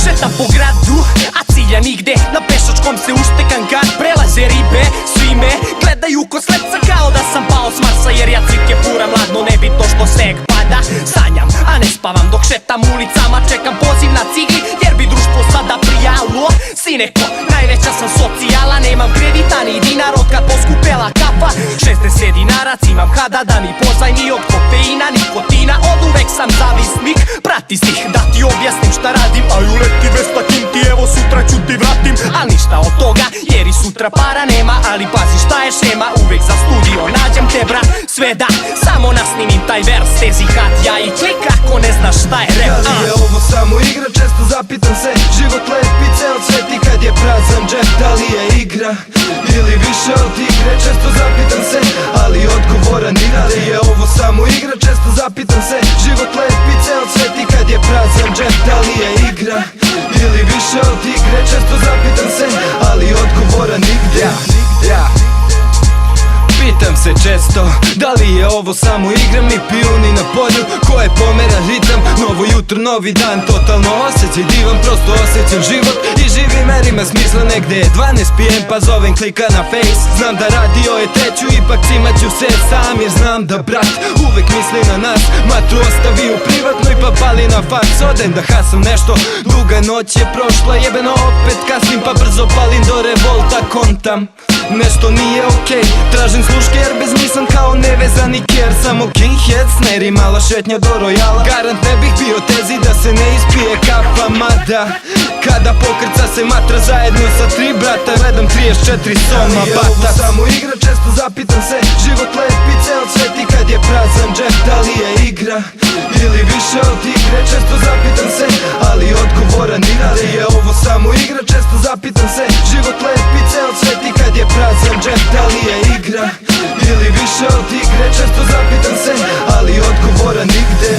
Šetam po gradu, a cilja nigde. Na pešačkom se uštekam kad prelaze ribe. Svi me gledaju ko slepca kao da sam pao s Marsa. Jer ja cike furam ladno, ne bi to što sneg pada. Sanjam, a ne spavam dok šetam ulicama. Čekam poziv na cigli, jer bi društvo sada prijalo. Sineko, najveća sam socijala. Nemam kredita ni dinar od kad poskupela kafa. 60 dinara cimam kada da mi pozajmi. Od kofeina, nikotina, od uvek sam zavisnik. Prati stih da ti objasnim šta radim. A uleti Vesta Kinti, evo sutra ću ti vratim. Al ništa od toga, jer i sutra para nema. Ali pazi šta je šema, uvek za studio nađem te bra. Sve da, samo nasnimim taj vers. Stezi kad ja i klik ako ne znaš šta je rap. Da li je ovo samo igra, često zapitam se. Život lep i ceo svet i kad je prazan džep. Da li je igra ili više od igre, često zapitam se. Ali odgovoran ni da li je ovo samo igra, često zapitam se. Život lep i ceo svet i kad je prazan džep. Da li je igra ili više od igre, često zapitam se. Ali odgovoran nigde. Pitam se često, da li je ovo samo igra. Mi pijuni na polju koje pomera ritam. Novo jutro, novi dan, totalno osjećaj divan. Prosto osjećam život i živim merima smisla. Negde je 12 PM pa zovem klika na face. Znam da radio je treću, ipak cimat ću se sam. Jer znam da brat uvek misli na nas. Matru ostavi u privatnoj pa pali na faks. Odem da hasam nešto, duga noć je prošla. Jebeno opet kasnim pa brzo palim do revolta. Kontam, nešto nije okej. Tražim sluške jer bez nisam kao nevezani ker. Samo king head snare i mala šetnja do rojala. Garant ne bih bio tezi da se ne ispije kafa. Mada kada pokrca se matra zajedno sa 3 brata. Gledam 34 soma bata. Da li je ovo samo igra, često zapitam se. Život lep i ceo svet i kad je prazan džep. Da li je igra ili više od igre, često zapitam se. Ali odgovoran ni da li je ovo samo igra, često zapitam se. Život lep i ceo svet i kad je prazan džep. Da li je igra ili više od igre, često zapitam se. Ali odgovoran nigde.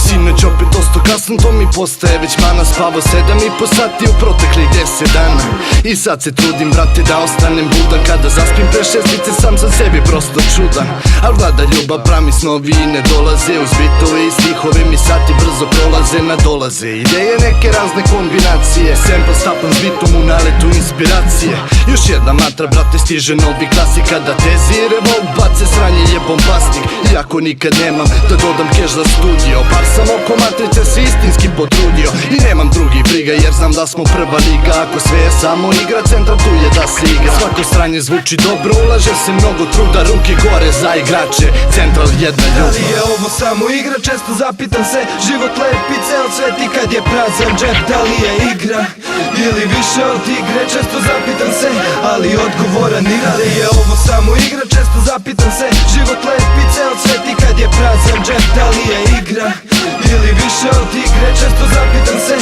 Sinoć opet ostao kasno, to mi postaje već mana. Spavao 7,5 sati u proteklih 10 dana. I sad se trudim, brate, da ostanem budan. Kada zaspim pre šestice, sam za sebi prosto čudan. Al vlada ljubav, prami snovi i ne dolaze. Uz bitove i stihove mi sati brzo prolaze, nadolaze ideje, neke razne kombinacije. Sample stapan s bitom u naletu inspiracije. Još jedna matra, brate, stiže novi klasik. Kada tezi i revolt bace, sranje je bombastik. Iako nikad nemam da dodam keš za studio, bar sam oko matrice se istinski potrudio. I nemam drugih briga jer znam da smo prva liga. Ako sve je samo igra, centra tu je da se igra. Svako stranje zvuči dobro, ulaže se mnogo truda. Ruke gore za igrače, Central jedna ljubav. Da li je ovo samo igra, često zapitam se. Život lep i ceo svet i kad je prazan džep. Da li je igra ili više od igre, često zapitam se. Ali odgovoran ni da li je ovo samo igra, često zapitam se. Život lep i ceo svet i kad je prazan džep. Da li je igra ili više od igre, često zapitam se.